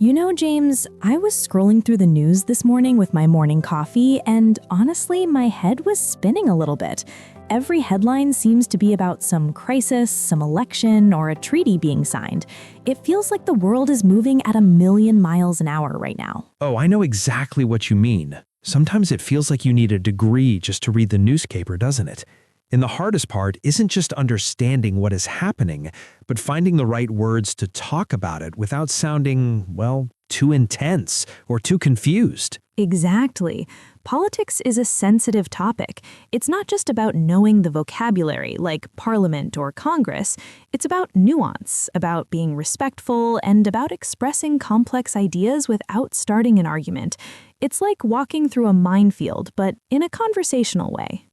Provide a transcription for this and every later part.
You know, James, I was scrolling through the news this morning with my morning coffee, and honestly, my head was spinning a little bit. Every headline seems to be about some crisis, some election, or a treaty being signed. It feels like the world is moving at a million miles an hour right now. Oh, I know exactly what you mean. Sometimes it feels like you need a degree just to read the newspaper, doesn't it? And the hardest part isn't just understanding what is happening, but finding the right words to talk about it without sounding, well, too intense or too confused. Exactly. Politics is a sensitive topic. It's not just about knowing the vocabulary like Parliament or Congress. It's about nuance, about being respectful, and about expressing complex ideas without starting an argument. It's like walking through a minefield, but in a conversational way.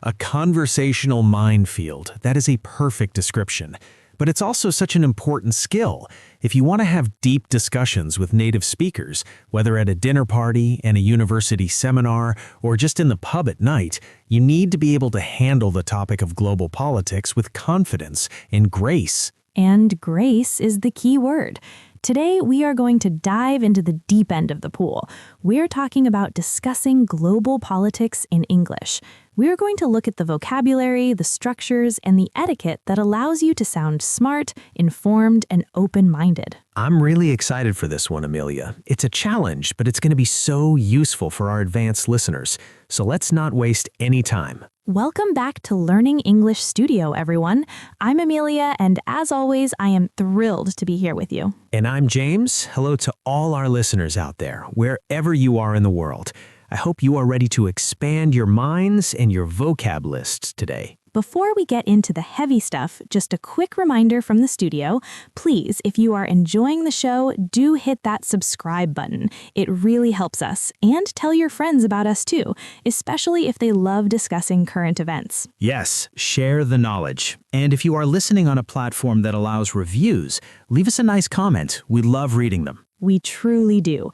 A conversational minefield. That is a perfect description. But it's also such an important skill. If you want to have deep discussions with native speakers, whether at a dinner party, in a university seminar, or just in the pub at night, you need to be able to handle the topic of global politics with confidence and grace. And grace is the key word. Today, we are going to dive into the deep end of the pool. We're talking about discussing global politics in English. We're going to look at the vocabulary, the structures, and the etiquette that allows you to sound smart, informed, and open-minded. I'm really excited for this one, Amelia. It's a challenge, but it's going to be so useful for our advanced listeners. So let's not waste any time. Welcome back to Learning English Studio, everyone. I'm Amelia, and as always, I am thrilled to be here with you. And I'm James. Hello to all our listeners out there, wherever you are in the world. I hope you are ready to expand your minds and your vocab lists today. Before we get into the heavy stuff, just a quick reminder from the studio. Please, if you are enjoying the show, do hit that subscribe button. It really helps us. And tell your friends about us too, especially if they love discussing current events. Yes, share the knowledge. And if you are listening on a platform that allows reviews, leave us a nice comment. We love reading them. We truly do.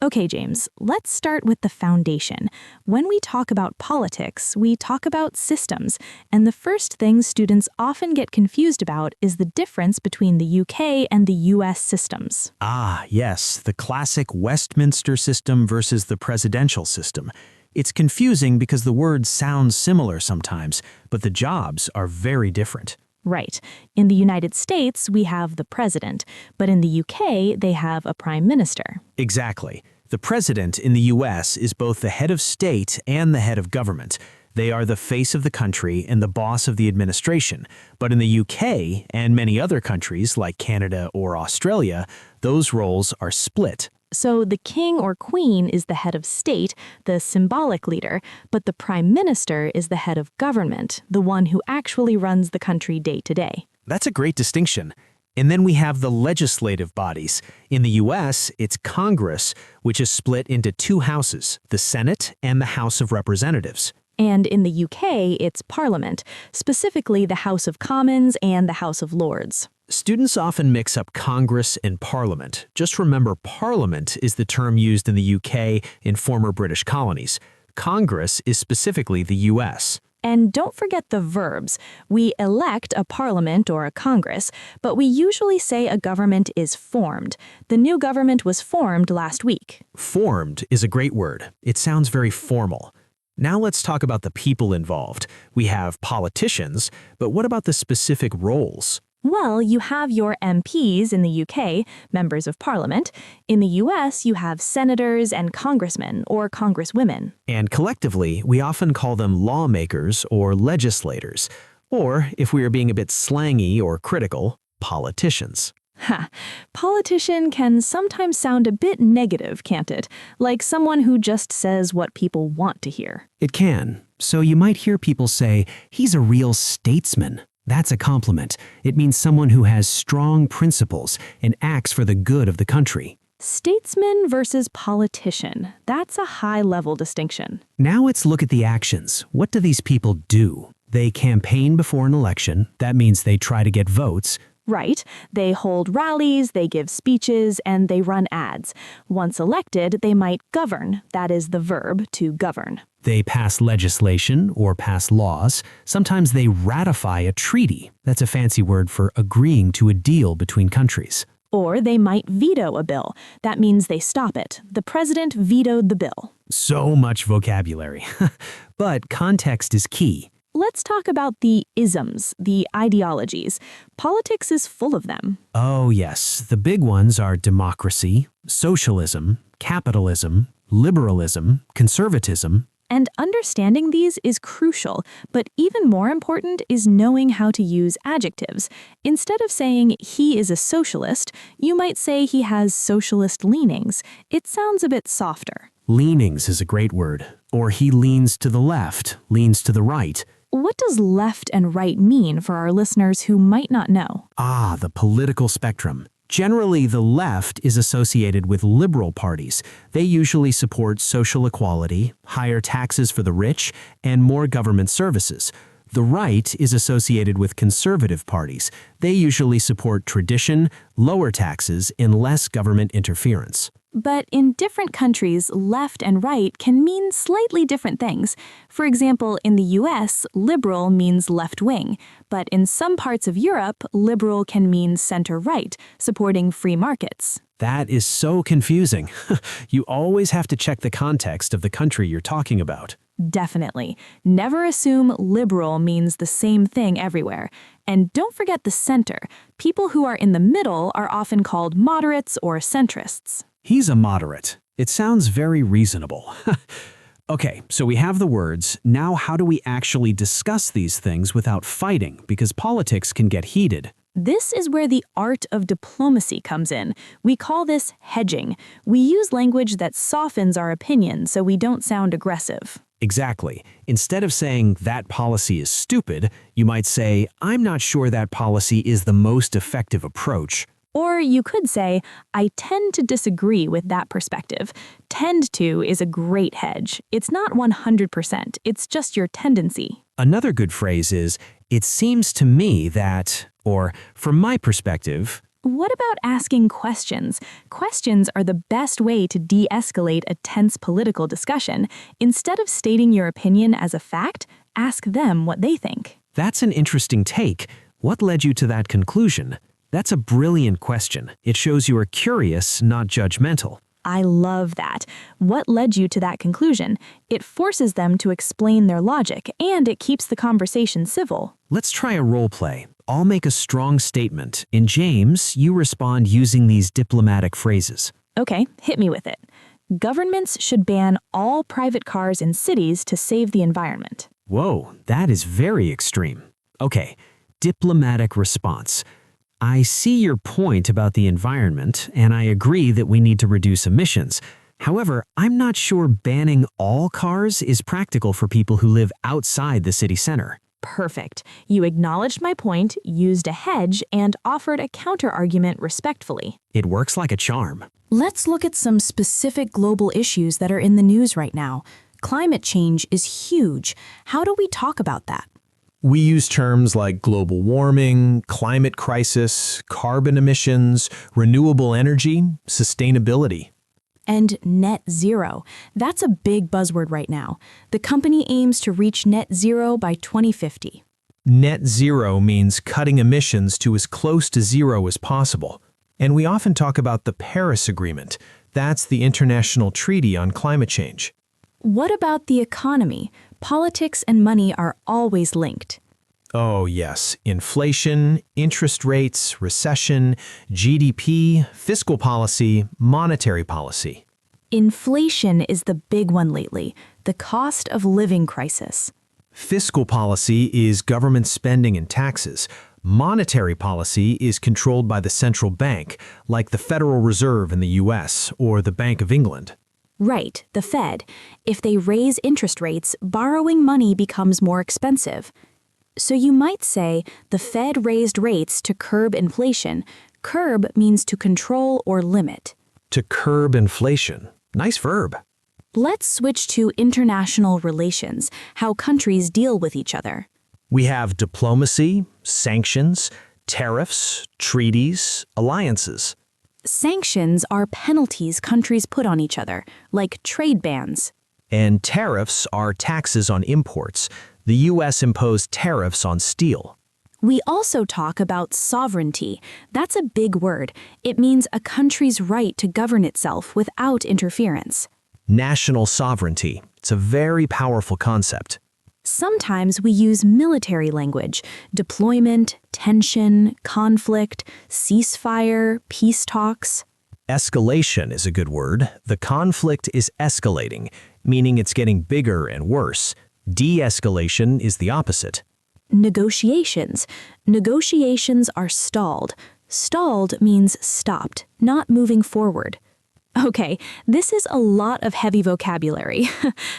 Okay, James, let's start with the foundation. When we talk about politics, we talk about systems, and the first thing students often get confused about is the difference between the UK and the US systems. Ah, yes, the classic Westminster system versus the presidential system. It's confusing because the words sound similar sometimes, but the jobs are very different. Right. In the United States, we have the president, but in the UK, they have a prime minister. Exactly. The president in the US is both the head of state and the head of government. They are the face of the country and the boss of the administration. But in the UK and many other countries like Canada or Australia, those roles are split. So the king or queen is the head of state, the symbolic leader, but the prime minister is the head of government, the one who actually runs the country day to day. That's a great distinction. And then we have the legislative bodies. In the US, it's Congress, which is split into two houses, the Senate and the House of Representatives. And in the UK, it's Parliament, specifically the House of Commons and the House of Lords. Students often mix up Congress and Parliament. Just remember, Parliament is the term used in the UK in former British colonies. Congress is specifically the US. And don't forget the verbs. We elect a parliament or a congress, but we usually say a government is formed. The new government was formed last week. Formed is a great word. It sounds very formal. Now let's talk about the people involved. We have politicians, but what about the specific roles? Well, you have your MPs in the UK, members of parliament. In the US, you have senators and congressmen or congresswomen. And collectively, we often call them lawmakers or legislators. Or, if we are being a bit slangy or critical, politicians. Ha! Politician can sometimes sound a bit negative, can't it? Like someone who just says what people want to hear. It can. So you might hear people say, he's a real statesman. That's a compliment. It means someone who has strong principles and acts for the good of the country. Statesman versus politician. That's a high-level distinction. Now let's look at the actions. What do these people do? They campaign before an election. That means they try to get votes. Right. They hold rallies, they give speeches, and they run ads. Once elected, they might govern. That is the verb, to govern. They pass legislation or pass laws. Sometimes they ratify a treaty. That's a fancy word for agreeing to a deal between countries. Or they might veto a bill. That means they stop it. The president vetoed the bill. So much vocabulary. But context is key. Let's talk about the isms, the ideologies. Politics is full of them. Oh yes, the big ones are democracy, socialism, capitalism, liberalism, conservatism. And understanding these is crucial, but even more important is knowing how to use adjectives. Instead of saying he is a socialist, you might say he has socialist leanings. It sounds a bit softer. Leanings is a great word. Or he leans to the left, leans to the right. What does left and right mean for our listeners who might not know? Ah, the political spectrum. Generally, the left is associated with liberal parties. They usually support social equality, higher taxes for the rich, and more government services. The right is associated with conservative parties. They usually support tradition, lower taxes, and less government interference. But in different countries, left and right can mean slightly different things. For example, in the US, liberal means left-wing, but in some parts of Europe, liberal can mean center-right, supporting free markets. That is so confusing. You always have to check the context of the country you're talking about. Definitely. Never assume liberal means the same thing everywhere. And don't forget the center. People who are in the middle are often called moderates or centrists. He's a moderate. It sounds very reasonable. Okay, so we have the words. Now how do we actually discuss these things without fighting? Because politics can get heated. This is where the art of diplomacy comes in. We call this hedging. We use language that softens our opinion so we don't sound aggressive. Exactly. Instead of saying that policy is stupid, you might say, I'm not sure that policy is the most effective approach. Or you could say, I tend to disagree with that perspective. Tend to is a great hedge. It's not 100%, it's just your tendency. Another good phrase is, it seems to me that, or from my perspective. What about asking questions? Questions are the best way to de-escalate a tense political discussion. Instead of stating your opinion as a fact, ask them what they think. That's an interesting take. What led you to that conclusion? That's a brilliant question. It shows you are curious, not judgmental. I love that. What led you to that conclusion? It forces them to explain their logic, and it keeps the conversation civil. Let's try a role play. I'll make a strong statement. In James, you respond using these diplomatic phrases. Okay, hit me with it. Governments should ban all private cars in cities to save the environment. Whoa, that is very extreme. Okay, diplomatic response. I see your point about the environment, and I agree that we need to reduce emissions. However, I'm not sure banning all cars is practical for people who live outside the city center. Perfect. You acknowledged my point, used a hedge, and offered a counter-argument respectfully. It works like a charm. Let's look at some specific global issues that are in the news right now. Climate change is huge. How do we talk about that? We use terms like global warming, climate crisis, carbon emissions, renewable energy, sustainability. And net zero. That's a big buzzword right now. The company aims to reach net zero by 2050. Net zero means cutting emissions to as close to zero as possible. And we often talk about the Paris Agreement. That's the international treaty on climate change. What about the economy? Politics and money are always linked. Oh yes, inflation, interest rates, recession, GDP, fiscal policy, monetary policy. Inflation is the big one lately, the cost of living crisis. Fiscal policy is government spending and taxes. Monetary policy is controlled by the central bank, like the Federal Reserve in the US or the Bank of England. Right, the Fed. If they raise interest rates, borrowing money becomes more expensive. So you might say the Fed raised rates to curb inflation. Curb means to control or limit. To curb inflation. Nice verb. Let's switch to international relations, how countries deal with each other. We have diplomacy, sanctions, tariffs, treaties, alliances. Sanctions are penalties countries put on each other, like trade bans. And tariffs are taxes on imports. The U.S. imposed tariffs on steel. We also talk about sovereignty. That's a big word. It means a country's right to govern itself without interference. National sovereignty. It's a very powerful concept. Sometimes we use military language: deployment, tension, conflict, ceasefire, peace talks. Escalation is a good word. The conflict is escalating, meaning it's getting bigger and worse. De-escalation is the opposite. Negotiations. Negotiations are stalled. Stalled means stopped, not moving forward. Okay, this is a lot of heavy vocabulary.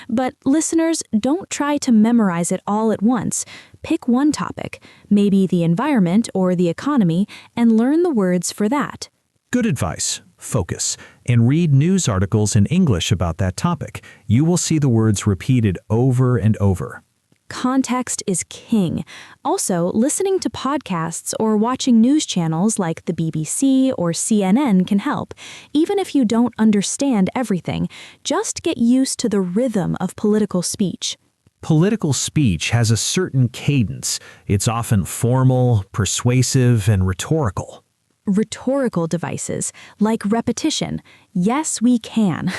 But listeners, don't try to memorize it all at once. Pick one topic, maybe the environment or the economy, and learn the words for that. Good advice. Focus, and read news articles in English about that topic. You will see the words repeated over and over. Context is king. Also, listening to podcasts or watching news channels like the BBC or CNN can help. Even if you don't understand everything, just get used to the rhythm of political speech. Political speech has a certain cadence. It's often formal, persuasive, and rhetorical. Rhetorical devices, like repetition, "Yes, we can,"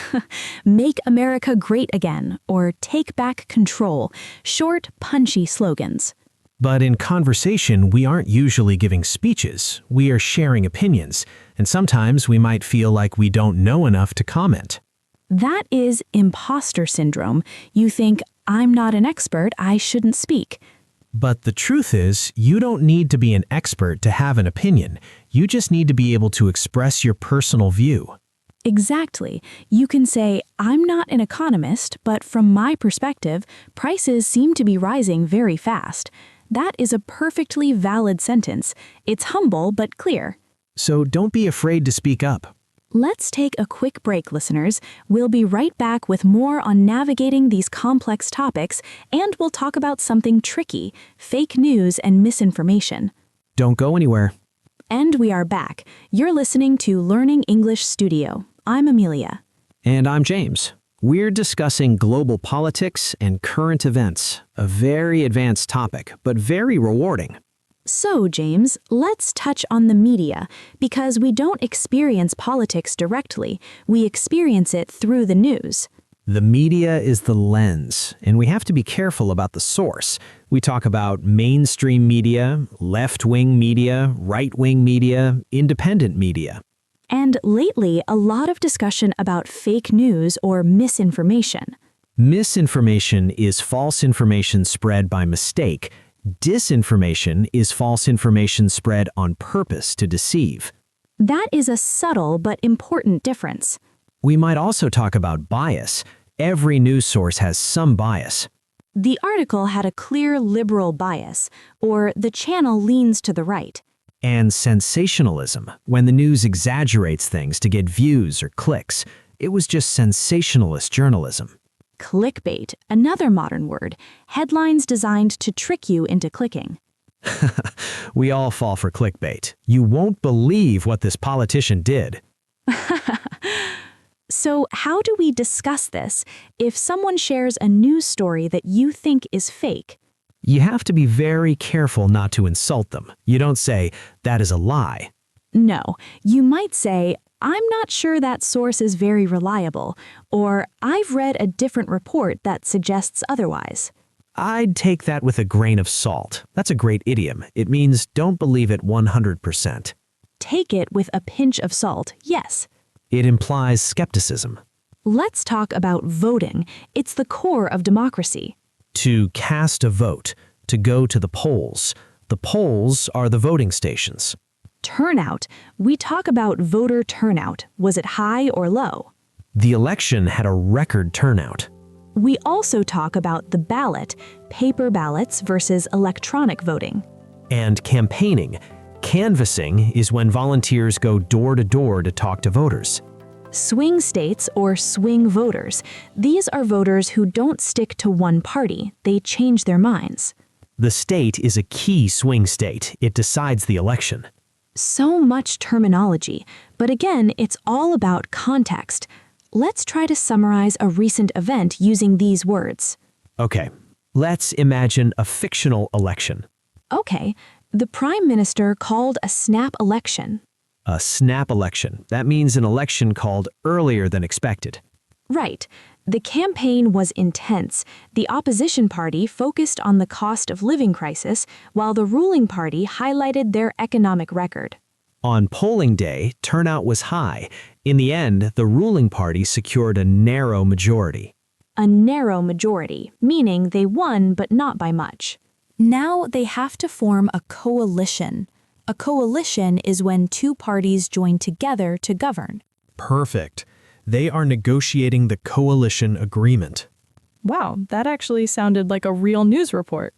"Make America great again," or "Take back control," short, punchy slogans. But in conversation, we aren't usually giving speeches. We are sharing opinions, and sometimes we might feel like we don't know enough to comment. That is imposter syndrome. You think, "I'm not an expert, I shouldn't speak." But the truth is, you don't need to be an expert to have an opinion. You just need to be able to express your personal view. Exactly. You can say, "I'm not an economist, but from my perspective, prices seem to be rising very fast." That is a perfectly valid sentence. It's humble but clear. So don't be afraid to speak up. Let's take a quick break, listeners. We'll be right back with more on navigating these complex topics, and we'll talk about something tricky: fake news and misinformation. Don't go anywhere. And we are back. You're listening to Learning English Studio. I'm Amelia. And I'm James. We're discussing global politics and current events, a very advanced topic, but very rewarding. So, James, let's touch on the media, because we don't experience politics directly. We experience it through the news. The media is the lens, and we have to be careful about the source. We talk about mainstream media, left-wing media, right-wing media, independent media. And lately, a lot of discussion about fake news or misinformation. Misinformation is false information spread by mistake. Disinformation is false information spread on purpose to deceive. That is a subtle but important difference. We might also talk about bias. Every news source has some bias. The article had a clear liberal bias, or the channel leans to the right. And sensationalism, when the news exaggerates things to get views or clicks. It was just sensationalist journalism. Clickbait, another modern word, headlines designed to trick you into clicking. We all fall for clickbait. You won't believe what this politician did. So how do we discuss this if someone shares a news story that you think is fake? You have to be very careful not to insult them. You don't say, "That is a lie." No, you might say, "I'm not sure that source is very reliable," or "I've read a different report that suggests otherwise." I'd take that with a grain of salt. That's a great idiom. It means don't believe it 100%. Take it with a pinch of salt, yes. It implies skepticism. Let's talk about voting. It's the core of democracy. To cast a vote, to go to the polls. The polls are the voting stations. Turnout. We talk about voter turnout. Was it high or low? The election had a record turnout. We also talk about the ballot, paper ballots versus electronic voting. And campaigning. Canvassing is when volunteers go door to door to talk to voters. Swing states or swing voters. These are voters who don't stick to one party. They change their minds. The state is a key swing state. It decides the election. So much terminology, but again, it's all about context. Let's try to summarize a recent event using these words. Okay, let's imagine a fictional election. Okay, The Prime Minister called a snap election. A snap election. That means an election called earlier than expected. Right. The campaign was intense. The opposition party focused on the cost of living crisis, while the ruling party highlighted their economic record. On polling day, turnout was high. In the end, the ruling party secured a narrow majority. A narrow majority, meaning they won but not by much. Now they have to form a coalition. A coalition is when two parties join together to govern. Perfect. They are negotiating the coalition agreement. Wow, that actually sounded like a real news report.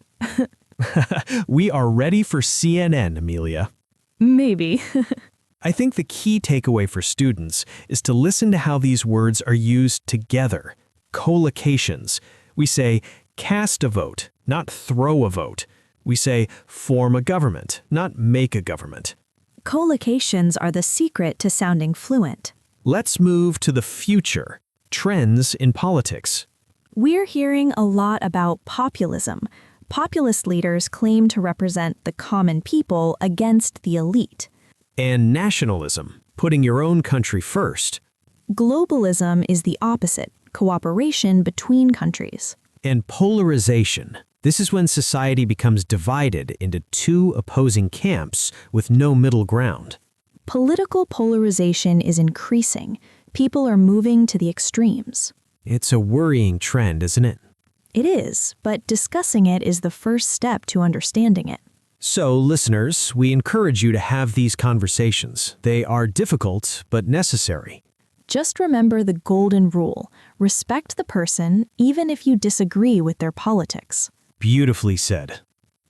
We are ready for CNN, Amelia. Maybe. I think the key takeaway for students is to listen to how these words are used together. Collocations. We say cast a vote, not throw a vote. We say form a government, not make a government. Collocations are the secret to sounding fluent. Let's move to the future. Trends in politics. We're hearing a lot about populism. Populist leaders claim to represent the common people against the elite. And nationalism, putting your own country first. Globalism is the opposite, cooperation between countries. And polarization. This is when society becomes divided into two opposing camps with no middle ground. Political polarization is increasing. People are moving to the extremes. It's a worrying trend, isn't it? It is, but discussing it is the first step to understanding it. So, listeners, we encourage you to have these conversations. They are difficult, but necessary. Just remember the golden rule. Respect the person, even if you disagree with their politics. Beautifully said.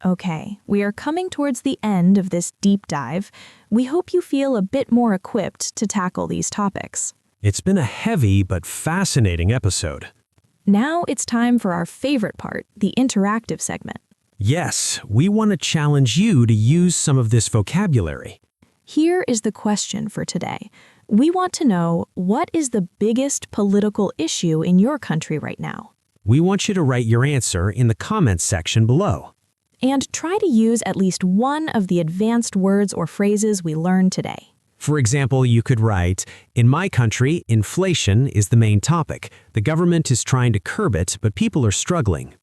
Okay, we are coming towards the end of this deep dive. We hope you feel a bit more equipped to tackle these topics. It's been a heavy but fascinating episode. Now it's time for our favorite part, the interactive segment. Yes, we want to challenge you to use some of this vocabulary. Here is the question for today. We want to know, what is the biggest political issue in your country right now? We want you to write your answer in the comments section below. And try to use at least one of the advanced words or phrases we learned today. For example, you could write, in my country, inflation is the main topic. The government is trying to curb it, but people are struggling.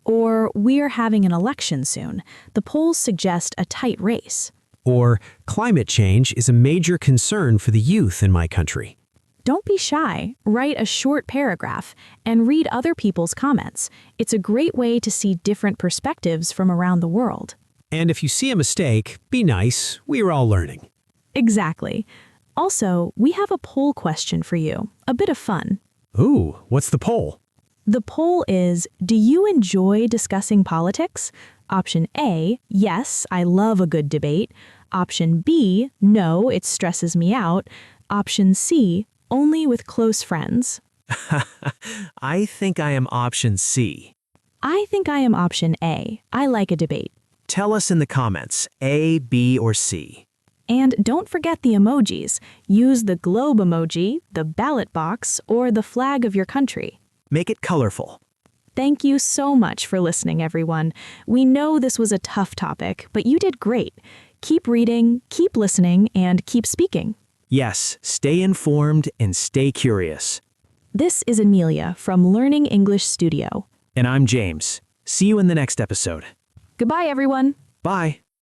Or, we're having an election soon. The polls suggest a tight race. Or, climate change is a major concern for the youth in my country. Don't be shy. Write a short paragraph and read other people's comments. It's a great way to see different perspectives from around the world. And if you see a mistake, be nice. We're all learning. Exactly. Also, we have a poll question for you. A bit of fun. Ooh, what's the poll? The poll is, do you enjoy discussing politics? Option A, yes, I love a good debate. Option B, no, it stresses me out. Option C, only with close friends. I think I am option C. I think I am option A. I like a debate. Tell us in the comments, A, B, or C. And don't forget the emojis. Use the globe emoji, the ballot box, or the flag of your country. Make it colorful. Thank you so much for listening, everyone. We know this was a tough topic, but you did great. Keep reading, keep listening, and keep speaking. Yes, stay informed and stay curious. This is Amelia from Learning English Studio. And I'm James. See you in the next episode. Goodbye, everyone. Bye.